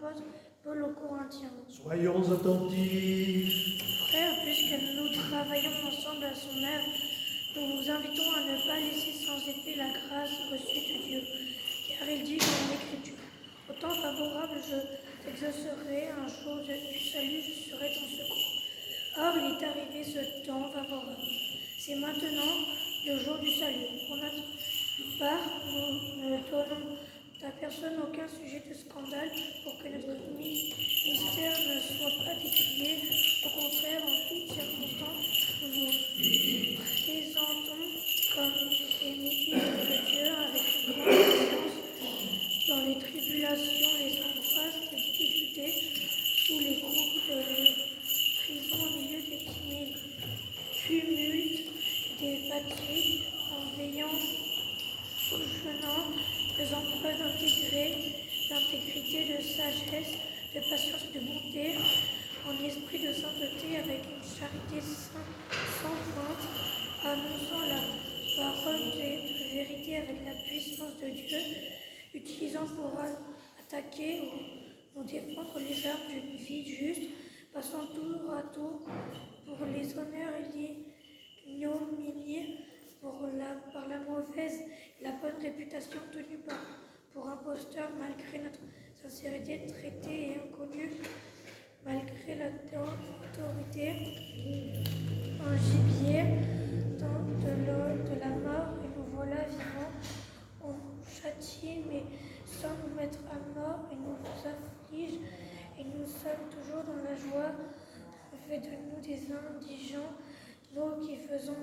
l'apôtre Paul aux Corinthiens. Soyons attentifs. Frères, puisque nous travaillons ensemble à son œuvre, nous vous invitons à ne pas laisser sans effet la grâce reçue de Dieu, car il dit dans l'Écriture, « Au temps favorable, je t'exaucerai, un jour du salut, je serai ton secours. » Or, il est arrivé ce temps favorable. C'est maintenant le jour du salut. Pour notre part, nous ne donnons à personne aucun sujet de scandale pour que notre mystère ne soit pas décrié. Au contraire, en toutes circonstances, nous nous présentons comme des ministres de Dieu avec une grande patience dans les tribulations, les angoisses, les difficultés, sous les coups de prison au milieu des tumultes, des fatigues, en veillant, au jeûnant, faisant preuve d'intégrité, de sagesse, de patience, de bonté, en esprit de sainteté, avec une charité sans feinte, annonçant la parole de vérité avec la puissance de Dieu, utilisant pour attaquer ou nous défendre les armes d'une vie juste, passant tour à tour pour les honneurs et l'ignominie, par la mauvaise et la bonne réputation tenue pour imposteurs, malgré notre sincérité traitée et inconnue, malgré l'autorité, un gibier de la mort, et nous voilà vivants. On châtie, mais sans nous mettre à mort, et nous afflige, et nous sommes toujours dans la joie. Fais de nous des indigents, nous qui faisons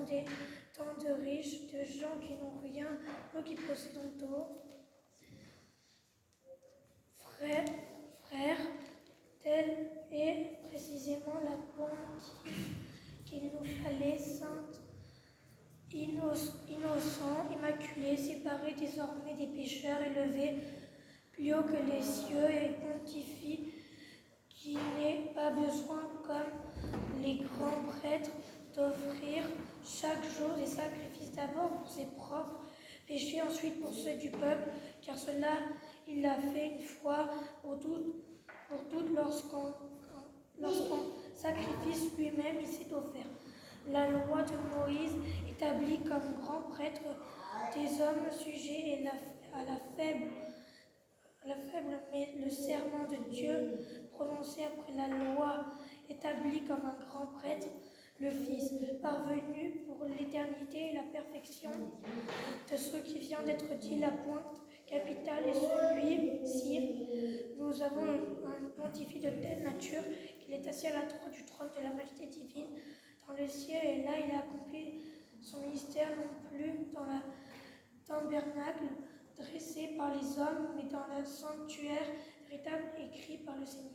tant de riches, de gens qui n'ont rien, nous qui possédons tout. Frères, telle est précisément la bonté qu'il nous fallait, sainte, innocent, immaculé, séparé désormais des pécheurs, élevés plus haut que les cieux, et pontifie qui n'ait pas besoin, comme les grands prêtres, d'offrir chaque jour des sacrifices, d'abord pour ses propres péchés, ensuite pour ceux du peuple, car cela il l'a fait une fois pour toutes lorsqu'en sacrifice lui-même il s'est offert. La loi de Moïse établit comme grand prêtre des hommes sujets à la faible, mais le serment de Dieu prononcé après la loi établit comme un grand prêtre le Fils, parvenu pour l'éternité et la perfection de ce qui vient d'être dit, la pointe capitale est celui-ci. Nous avons un pontife de telle nature qu'il est assis à la droite du trône de la majesté divine dans le ciel, et là il a accompli son ministère non plus dans la tabernacle dressé par les hommes, mais dans le sanctuaire véritable écrit par le Seigneur.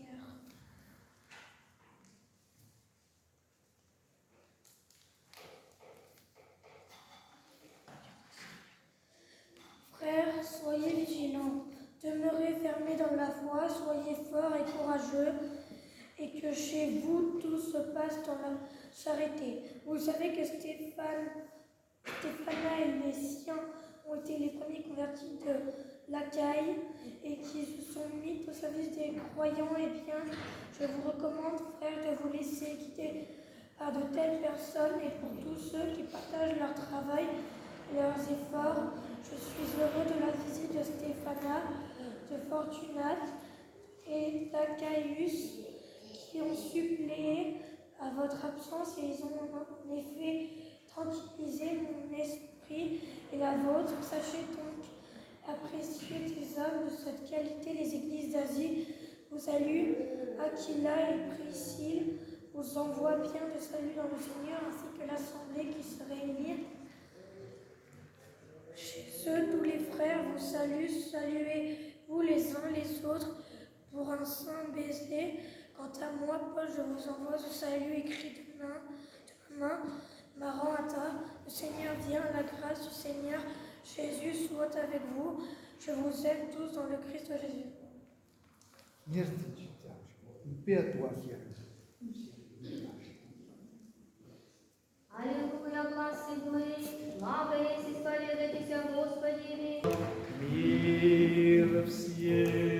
Frères, soyez vigilants, demeurez fermés dans la foi, soyez forts et courageux, et que chez vous tout se passe dans la charité. Vous savez que Stéphana et les siens ont été les premiers convertis de l'Achaïe et qui se sont mis au service des croyants. Eh bien, je vous recommande, frères, de vous laisser guider par de telles personnes, et pour tous ceux qui partagent leur travail et leurs efforts. Je suis heureux de la visite de Stéphana, de Fortunate et d'Achaïus, qui ont suppléé à votre absence, et ils ont en effet tranquillisé mon esprit et la vôtre. Sachez donc apprécier des hommes de cette qualité. Les églises d'Asie vous saluent. Aquila et Priscille vous envoient bien de salut dans le Seigneur, ainsi que l'assemblée qui se réunit. Chez eux, tous les frères vous saluent. Saluez-vous les uns les autres pour un saint baiser. Quant à moi, Paul, je vous envoie ce salut écrit de ma main. Maranatha, le Seigneur vient, la grâce du Seigneur Jésus soit avec vous. Je vous aime tous dans le Christ Jésus. Merci, paix à toi, fier. Аллилуйя, гласи мы, слава есть исповедайтеся Господи. Мир всем.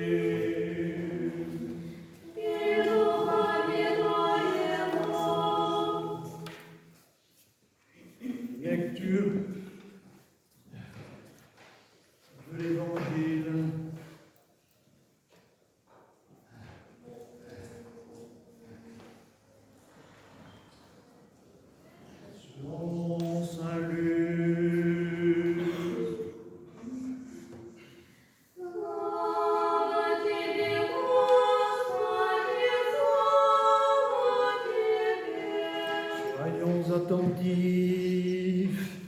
attentifs.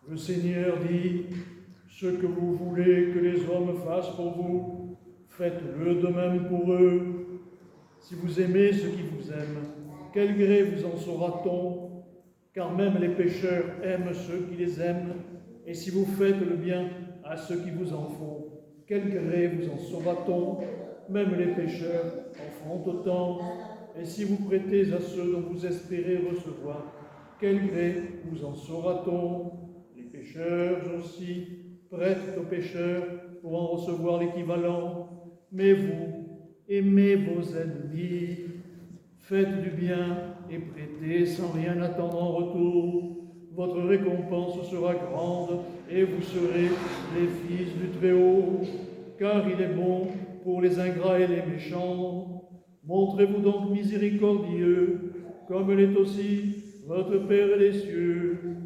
Le Seigneur dit, ce que vous voulez que les hommes fassent pour vous, faites-le de même pour eux. Si vous aimez ceux qui vous aiment, quel gré vous en saura-t-on? Car même les pécheurs aiment ceux qui les aiment. Et si vous faites le bien à ceux qui vous en font, quel gré vous en saura-t-on? Même les pécheurs en font autant. Et si vous prêtez à ceux dont vous espérez recevoir, quel gré vous en saura-t-on? Les pécheurs aussi prêtent aux pécheurs pour en recevoir l'équivalent. Mais vous, aimez vos ennemis, faites du bien et prêtez sans rien attendre en retour. Votre récompense sera grande et vous serez les fils du Très-Haut, car il est bon pour les ingrats et les méchants. Montrez-vous donc miséricordieux, comme l'est aussi votre Père des cieux.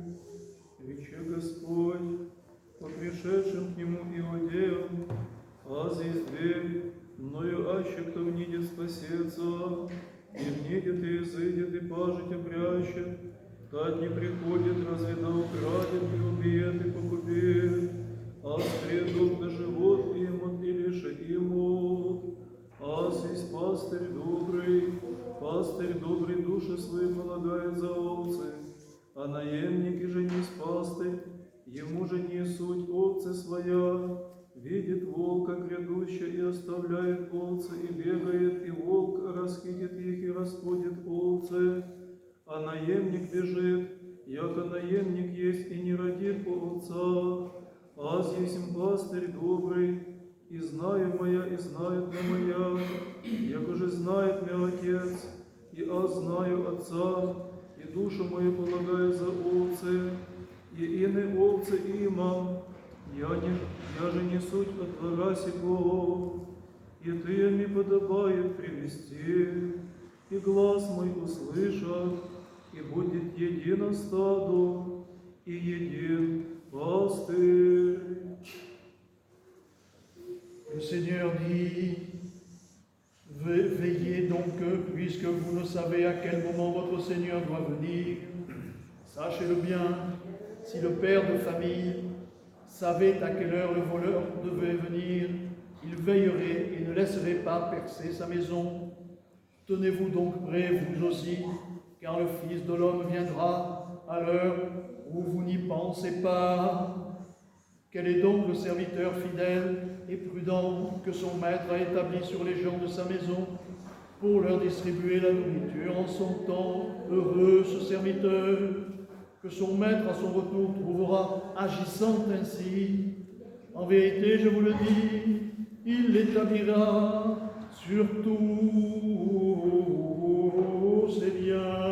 Рече Господь по пришедшим к Нему иудеям, ази зверь, мною аще кто внидет спасется, и внидет и изыдет и пажить обрящет, тать не приходит, разве да украдет и убьет и погубит, а спредут на живот имут и лишит имут. Аз есть пастырь добрый души свои полагает за овцы, а наемники же не пастырь, ему же не суть овцы своя, видит волка грядущего и оставляет овцы, и бегает, и волк расхитит их и распудит овцы, а наемник бежит, яко наемник есть и не родит овца, аз есть пастырь добрый, и знаю моя, и знает моя, яко же знает мой Отец, и аз знаю Отца, и душу мою полагаю за овцы, и ины овцы имам, я же не суть от двора сего, и ты мне подобает привести, и глаз мой услышат, и будет едино стадо, и един пастырь. Le Seigneur dit, veillez donc, puisque vous ne savez à quel moment votre Seigneur doit venir. Sachez-le bien, si le père de famille savait à quelle heure le voleur devait venir, il veillerait et ne laisserait pas percer sa maison. Tenez-vous donc prêts, vous aussi, car le Fils de l'homme viendra à l'heure où vous n'y pensez pas. Quel est donc le serviteur fidèle et prudent que son maître a établi sur les gens de sa maison pour leur distribuer la nourriture en son temps? Heureux ce serviteur que son maître à son retour trouvera agissant ainsi. En vérité, je vous le dis, il l'établira sur tous ses biens.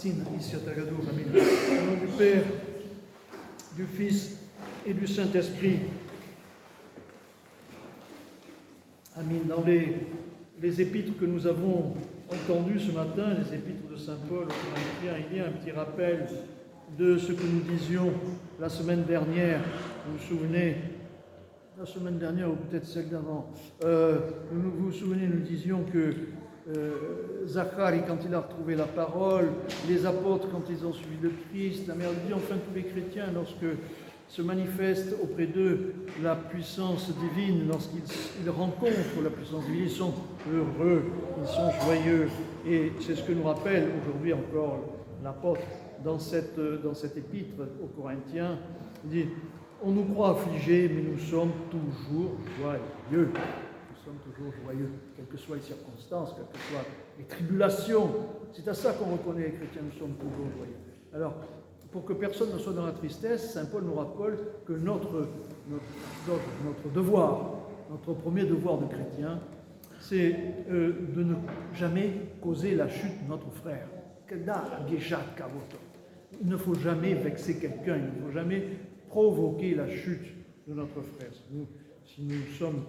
Au nom du Père, du Fils et du Saint-Esprit. Amen. Dans les épîtres que nous avons entendues ce matin, les épîtres de Saint Paul aux Corinthiens, il y a un petit rappel de ce que nous disions la semaine dernière. Vous vous souvenez, la semaine dernière ou peut-être celle d'avant, vous vous souvenez, nous disions que Zacharie, quand il a retrouvé la parole, les apôtres, quand ils ont suivi le Christ, la Mère de Dieu, enfin tous les chrétiens, lorsque se manifeste auprès d'eux la puissance divine, lorsqu'ils rencontrent la puissance divine, ils sont heureux, ils sont joyeux. Et c'est ce que nous rappelle aujourd'hui encore l'apôtre dans cette épître aux Corinthiens. Il dit, on nous croit affligés, mais nous sommes toujours joyeux. Nous sommes toujours joyeux, quelles que soient les circonstances, quelles que soient les tribulations. C'est à ça qu'on reconnaît les chrétiens, nous sommes toujours joyeux. Alors, pour que personne ne soit dans la tristesse, Saint Paul nous rappelle que notre devoir, notre premier devoir de chrétien, c'est de ne jamais causer la chute de notre frère. Il ne faut jamais vexer quelqu'un, il ne faut jamais provoquer la chute de notre frère. Si nous sommes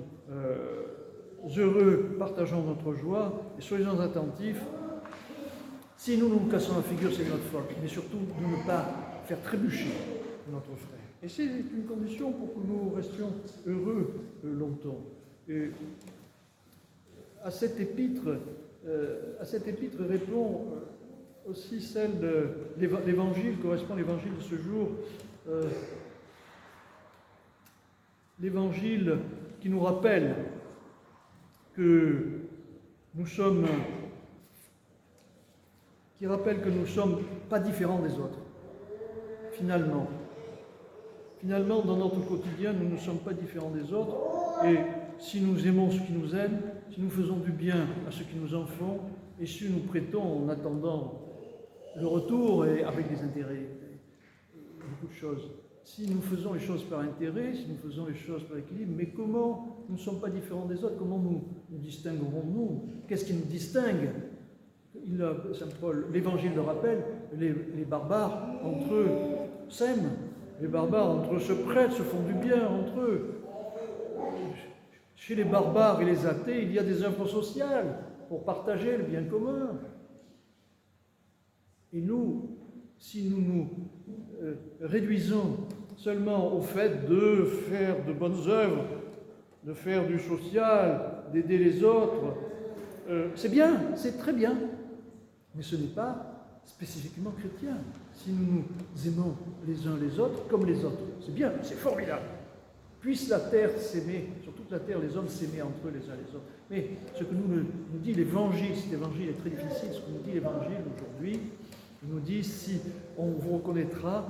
heureux, partageons notre joie et soyons attentifs. Si nous nous cassons la figure, c'est notre faute, mais surtout de ne pas faire trébucher notre frère. Et c'est une condition pour que nous restions heureux longtemps. Et à cette épître répond aussi celle de l'évangile, correspond à l'évangile de ce jour, l'évangile qui nous rappelle que nous sommes pas différents des autres. Finalement, dans notre quotidien, nous ne sommes pas différents des autres. Et si nous aimons ceux qui nous aiment, si nous faisons du bien à ceux qui nous en font, et si nous prêtons en attendant le retour et avec des intérêts, beaucoup de choses. Si nous faisons les choses par intérêt, si nous faisons les choses par équilibre, mais comment nous ne sommes pas différents des autres? Comment nous distinguerons-nous? Qu'est-ce qui nous distingue? Saint Paul, l'Évangile le rappelle, les barbares entre eux s'aiment, les barbares entre eux se prêtent, se font du bien entre eux. Chez les barbares et les athées, il y a des œuvres sociales pour partager le bien commun. Et nous, si nous nous réduisons seulement au fait de faire de bonnes œuvres, de faire du social, d'aider les autres, c'est bien, c'est très bien, mais ce n'est pas spécifiquement chrétien. Si nous nous aimons les uns les autres comme les autres, c'est bien, c'est formidable. Puisse la terre s'aimer, sur toute la terre, les hommes s'aimer entre eux les uns les autres. Mais ce que nous dit l'Évangile, cet Évangile est très difficile, ce que nous dit l'Évangile aujourd'hui, il nous dit si on vous reconnaîtra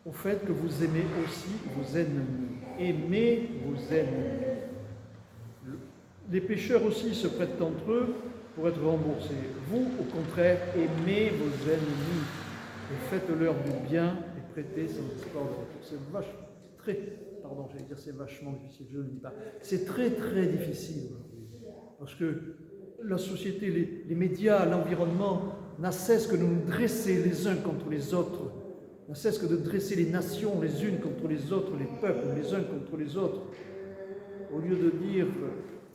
au fait que vous aimez aussi vos ennemis. Aimez vos ennemis. Les pécheurs aussi se prêtent entre eux pour être remboursés. Vous, au contraire, aimez vos ennemis et faites-leur du bien et prêtez sans espoir de retour. C'est vachement difficile, je ne le dis pas. C'est très très difficile aujourd'hui. Parce que la société, les médias, l'environnement n'a cesse que de nous dresser les uns contre les autres, n'a cesse que de dresser les nations les unes contre les autres, les peuples les uns contre les autres. Au lieu de dire,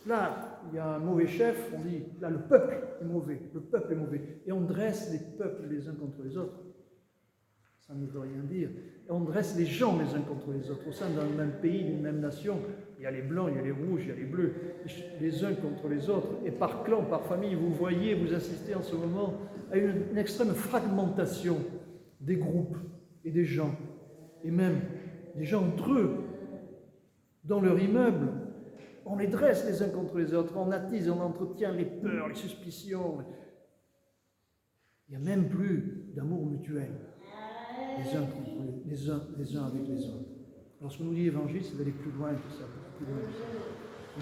là, il y a un mauvais chef, on dit, là, le peuple est mauvais, le peuple est mauvais. Et on dresse les peuples les uns contre les autres. Ça ne veut rien dire. Et on dresse les gens les uns contre les autres. Au sein d'un même pays, d'une même nation, il y a les blancs, il y a les rouges, il y a les bleus, les uns contre les autres. Et par clan, par famille, vous voyez, vous assistez en ce moment à une extrême fragmentation des groupes et des gens. Et même des gens entre eux, dans leur immeuble. On les dresse les uns contre les autres, on attise, on entretient les peurs, les suspicions. Il n'y a même plus d'amour mutuel. Les uns avec les autres. Alors ce que nous dit l'Évangile, c'est d'aller plus loin que ça, plus loin que ça.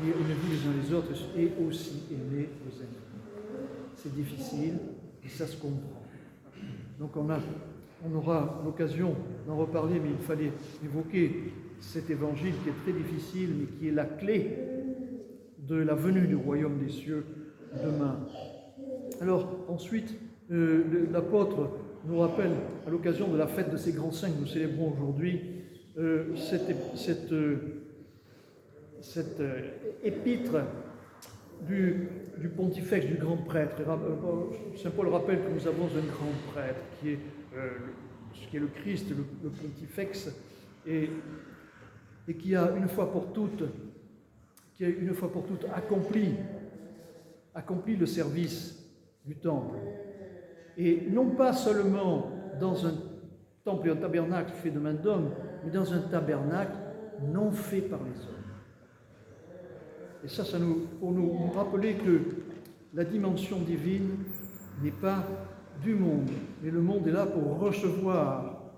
Aimez-vous les uns les autres et aussi aimer vos ennemis. C'est difficile et ça se comprend. Donc on aura l'occasion d'en reparler, mais il fallait évoquer cet Évangile qui est très difficile, mais qui est la clé de la venue du royaume des cieux demain. Alors ensuite, l'apôtre nous rappelle, à l'occasion de la fête de ces grands saints que nous célébrons aujourd'hui, cette épître du pontifex, du grand prêtre. Saint Paul rappelle que nous avons un grand prêtre qui est le Christ, le pontifex, et qui a une fois pour toutes accompli le service du temple. Et non pas seulement dans un temple et un tabernacle fait de main d'homme, mais dans un tabernacle non fait par les hommes. Et ça pour nous rappeler que la dimension divine n'est pas du monde, mais le monde est là pour recevoir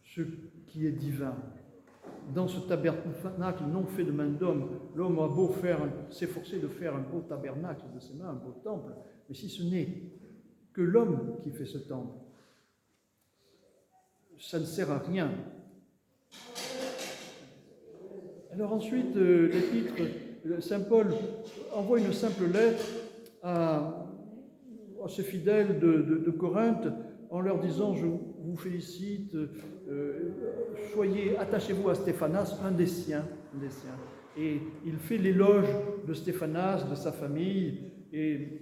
ce qui est divin. Dans ce tabernacle non fait de main d'homme, l'homme a beau s'efforcer de faire un beau tabernacle de ses mains, un beau temple, mais si ce n'est que l'homme qui fait ce temple, ça ne sert à rien. Alors ensuite, l'épître, Saint Paul envoie une simple lettre à ces fidèles de Corinthe en leur disant « Je vous félicite, attachez-vous à Stéphanas, un des siens. » Et il fait l'éloge de Stéphanas, de sa famille et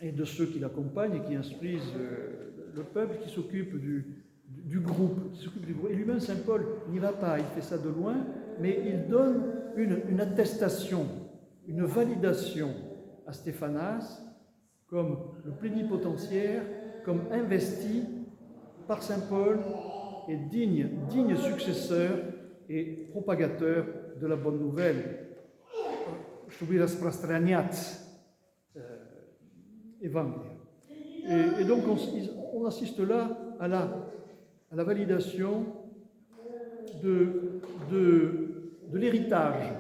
de ceux qui l'accompagnent et qui instruisent le peuple, qui s'occupe du groupe. Et lui-même, Saint Paul, n'y va pas, il fait ça de loin, mais il donne une attestation, une validation à Stéphanas comme le plénipotentiaire, comme investi par Saint Paul et digne successeur et propagateur de la bonne nouvelle. Чтобы распространять Évangile. Et donc on assiste là à la validation de l'héritage,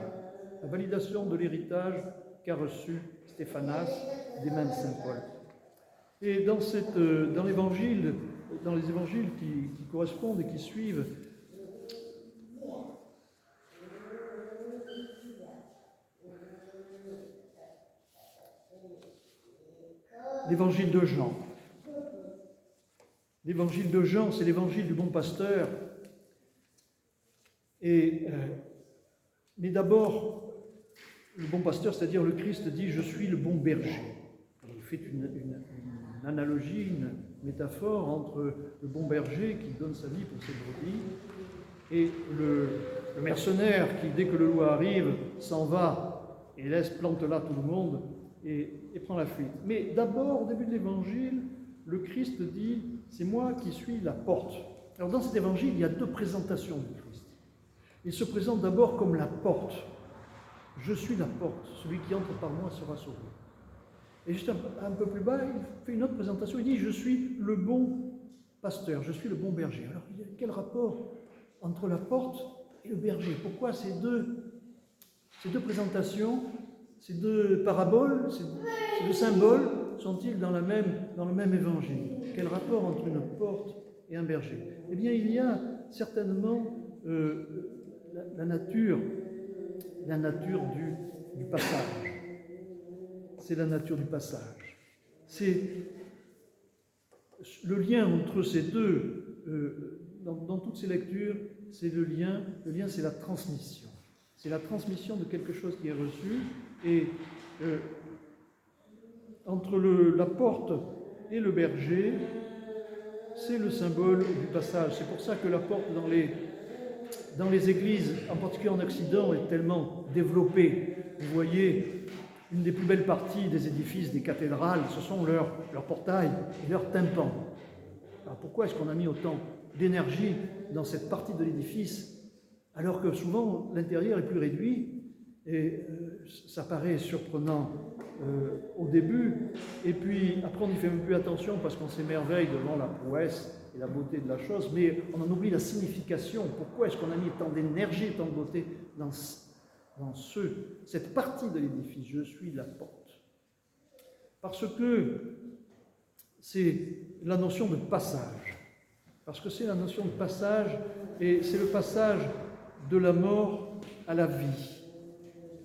qu'a reçu Stéphanas des mains de Saint Paul. Et dans les évangiles qui correspondent et qui suivent, l'évangile de Jean. L'évangile de Jean, c'est l'évangile du bon pasteur. Mais d'abord, le bon pasteur, c'est-à-dire le Christ, dit « Je suis le bon berger ». Il fait une analogie, une métaphore entre le bon berger qui donne sa vie pour ses brebis et le mercenaire qui, dès que le loup arrive, s'en va et plante là tout le monde et prend la fuite. Mais d'abord, au début de l'évangile, le Christ dit « C'est moi qui suis la porte ». Alors dans cet évangile, il y a deux présentations du Christ. Il se présente d'abord comme la porte. Je suis la porte, celui qui entre par moi sera sauvé. Et juste un peu plus bas, il fait une autre présentation, il dit « Je suis le bon pasteur, je suis le bon berger ». Alors quel rapport entre la porte et le berger? Pourquoi ces deux présentations, ces deux paraboles, ces deux symboles sont-ils dans le même évangile? Quel rapport entre une porte et un berger? Eh bien, il y a certainement la nature du passage. C'est la nature du passage. C'est le lien entre ces deux, dans toutes ces lectures, c'est le lien c'est la transmission. C'est la transmission de quelque chose qui est reçu, et entre la porte et le berger, c'est le symbole du passage. C'est pour ça que la porte dans les églises, en particulier en Occident, est tellement développée. Vous voyez, une des plus belles parties des édifices, des cathédrales, ce sont leurs portails et leurs tympans. Alors pourquoi est-ce qu'on a mis autant d'énergie dans cette partie de l'édifice, alors que souvent l'intérieur est plus réduit, et ça paraît surprenant au début, et puis après on n'y fait même plus attention parce qu'on s'émerveille devant la prouesse et la beauté de la chose, mais on en oublie la signification. Pourquoi est-ce qu'on a mis tant d'énergie, tant de beauté dans cette partie de l'édifice? Je suis la porte. Parce que c'est la notion de passage. Parce que c'est la notion de passage, et c'est le passage de la mort à la vie.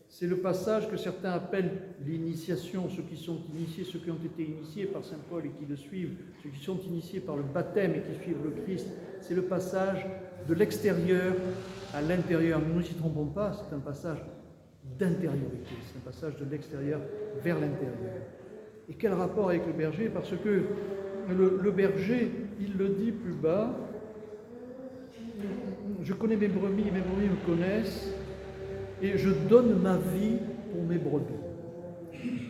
C'est le passage que certains appellent l'initiation, ceux qui sont initiés, ceux qui ont été initiés par Saint Paul et qui le suivent, ceux qui sont initiés par le baptême et qui suivent le Christ. C'est le passage de l'extérieur à l'intérieur. Ne nous y trompons pas, c'est un passage d'intériorité, c'est un passage de l'extérieur vers l'intérieur. Et quel rapport avec le berger? Parce que le berger, il le dit plus bas, je connais mes brebis me connaissent, et je donne ma vie pour mes brebis.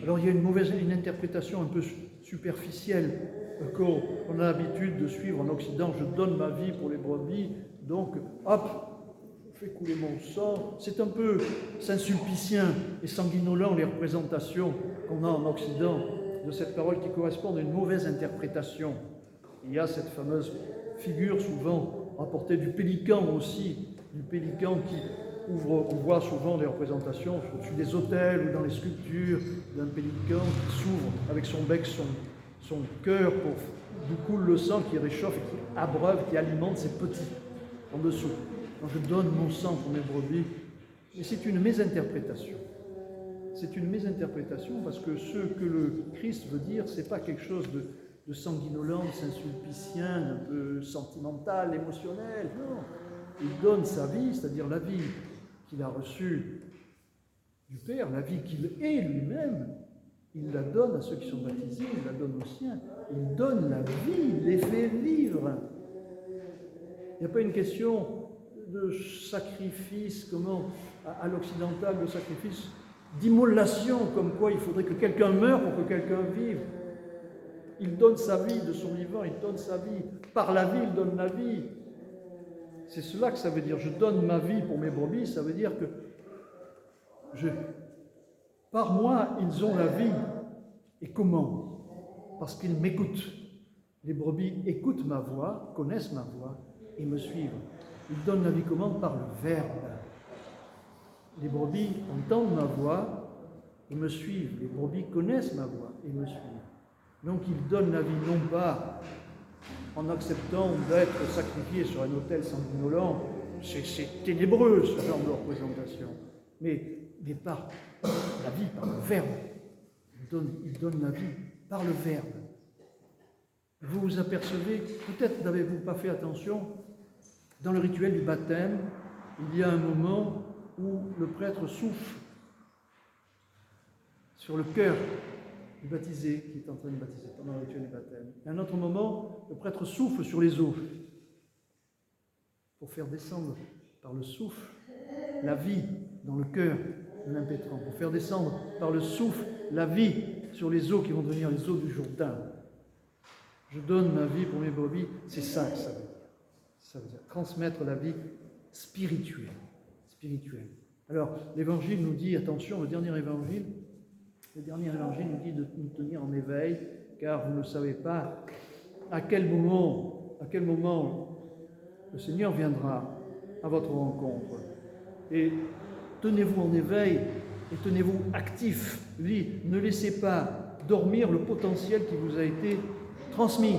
Alors il y a une interprétation un peu superficielle qu'on a l'habitude de suivre en Occident. Je donne ma vie pour les brebis, donc hop, je fais couler mon sang. C'est un peu Saint-Sulpicien et sanguinolent les représentations qu'on a en Occident de cette parole qui correspond à une mauvaise interprétation. Il y a cette fameuse figure souvent rapportée du pélican aussi, du pélican qui ouvre, on voit souvent des représentations au-dessus des autels ou dans les sculptures d'un pélican qui s'ouvre avec son bec, son cœur, d'où coule le sang qui réchauffe et qui abreuve, qui alimente ses petits en dessous. Quand je donne mon sang pour mes brebis, mais c'est une mésinterprétation. C'est une mésinterprétation parce que ce que le Christ veut dire, c'est pas quelque chose de sanguinolent, de Saint-Sulpicien, un peu sentimental, émotionnel. Non, il donne sa vie, c'est-à-dire la vie qu'il a reçue du Père, la vie qu'il est lui-même. Il la donne à ceux qui sont baptisés, il la donne aux siens. Il donne la vie, il les fait vivre. Il n'y a pas une question de sacrifice, comment, à l'occidental, de sacrifice, d'immolation, comme quoi il faudrait que quelqu'un meure pour que quelqu'un vive. Il donne sa vie de son vivant, il donne sa vie. Par la vie, il donne la vie. C'est cela que ça veut dire. Je donne ma vie pour mes brebis, ça veut dire que par moi, ils ont la vie. Et comment? Parce qu'ils m'écoutent. Les brebis écoutent ma voix, connaissent ma voix et me suivent. Ils donnent la vie comment? Par le Verbe. Les brebis entendent ma voix et me suivent. Les brebis connaissent ma voix et me suivent. Donc ils donnent la vie non pas en acceptant d'être sacrifiés sur un autel sanguinolent, c'est ténébreux ce genre de représentation, mais par la vie, par le Verbe. Ils donnent la vie par le Verbe. Vous vous apercevez, peut-être n'avez-vous pas fait attention, dans le rituel du baptême, il y a un moment où le prêtre souffle sur le cœur du baptisé qui est en train de baptiser pendant le rituel du baptême. Et à un autre moment, le prêtre souffle sur les eaux pour faire descendre par le souffle la vie dans le cœur de l'impétrant, pour faire descendre par le souffle la vie sur les eaux qui vont devenir les eaux du Jourdain. Je donne ma vie pour mes brebis, c'est ça que ça veut dire. Ça veut dire transmettre la vie spirituelle. Alors, l'Évangile nous dit, attention, le dernier Évangile nous dit de nous tenir en éveil, car vous ne savez pas à quel moment le Seigneur viendra à votre rencontre. Et tenez-vous en éveil et tenez-vous actifs. Il dit, ne laissez pas dormir le potentiel qui vous a été transmis.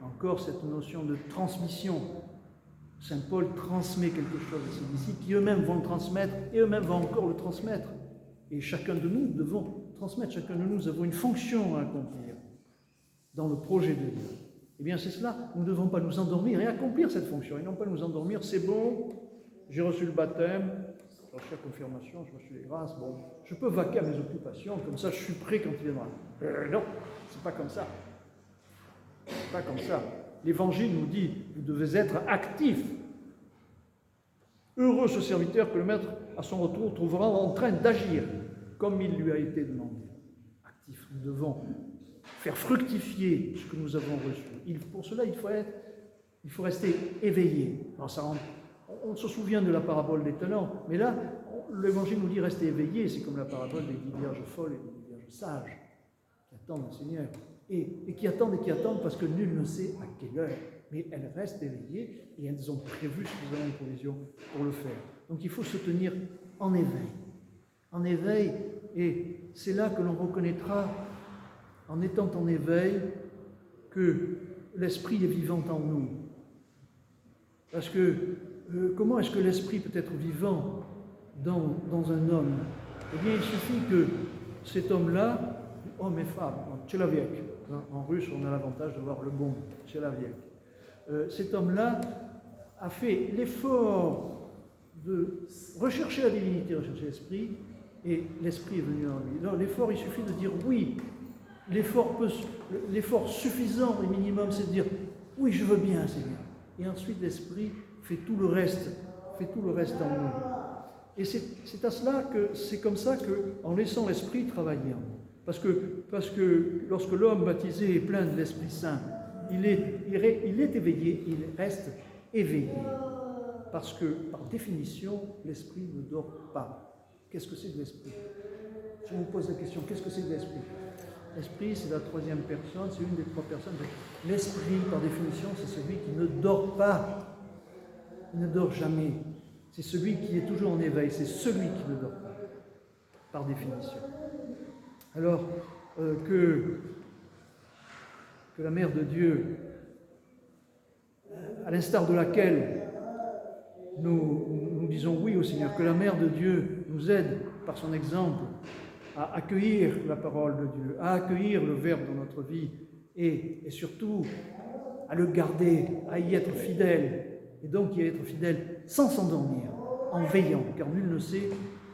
Encore cette notion de transmission. Saint Paul transmet quelque chose à ses disciples qui eux-mêmes vont le transmettre et eux-mêmes vont encore le transmettre. Et chacun de nous devons transmettre, chacun de nous avons une fonction à accomplir dans le projet de Dieu. Eh bien c'est cela, nous ne devons pas nous endormir et accomplir cette fonction, et non pas nous endormir, c'est bon, j'ai reçu le baptême, j'ai reçu la confirmation, j'ai reçu les grâces, bon, je peux vaquer à mes occupations, comme ça je suis prêt quand il viendra. Non, c'est pas comme ça. C'est pas comme ça. L'Évangile nous dit, vous devez être actifs. Heureux ce serviteur que le maître, à son retour, trouvera en train d'agir comme il lui a été demandé. Actif, nous devons faire fructifier ce que nous avons reçu. Pour cela, il faut rester éveillé. Alors on se souvient de la parabole des talents, mais là, l'Évangile nous dit rester éveillé, c'est comme la parabole des 10 vierges folles et des 10 vierges sages qui attendent le Seigneur. Et qui attendent parce que nul ne sait à quelle heure. Mais elles restent éveillées et elles ont prévu suffisamment de provisions pour le faire. Donc il faut se tenir en éveil. En éveil, et c'est là que l'on reconnaîtra, en étant en éveil, que l'Esprit est vivant en nous. Parce que comment est-ce que l'Esprit peut être vivant dans un homme? Eh bien, il suffit que cet homme-là, homme et femme, человек, en russe on a l'avantage de voir le bon, человек. Cet homme-là a fait l'effort de rechercher la divinité, rechercher l'esprit, et l'esprit est venu en lui. Alors, l'effort, il suffit de dire oui. L'effort suffisant et minimum, c'est de dire oui, je veux bien, Seigneur. Et ensuite, l'esprit fait tout le reste en nous. Et c'est à cela que c'est comme ça qu'en laissant l'esprit travailler en nous. Parce que lorsque l'homme baptisé est plein de l'Esprit Saint, il est éveillé, il reste éveillé. Parce que, par définition, l'esprit ne dort pas. Qu'est-ce que c'est de l'esprit? Je vous pose la question, qu'est-ce que c'est de l'esprit? L'esprit, c'est la troisième personne, c'est une des trois personnes. L'esprit, par définition, c'est celui qui ne dort pas. Il ne dort jamais. C'est celui qui est toujours en éveil, c'est celui qui ne dort pas, par définition. Alors que la Mère de Dieu, à l'instar de laquelle nous disons oui au Seigneur, que la Mère de Dieu nous aide par son exemple à accueillir la parole de Dieu, à accueillir le Verbe dans notre vie et surtout à le garder, à y être fidèle, et donc y être fidèle sans s'endormir, en veillant, car nul ne sait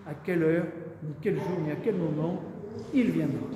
à quelle heure, ni quel jour, ni à quel moment il viendra.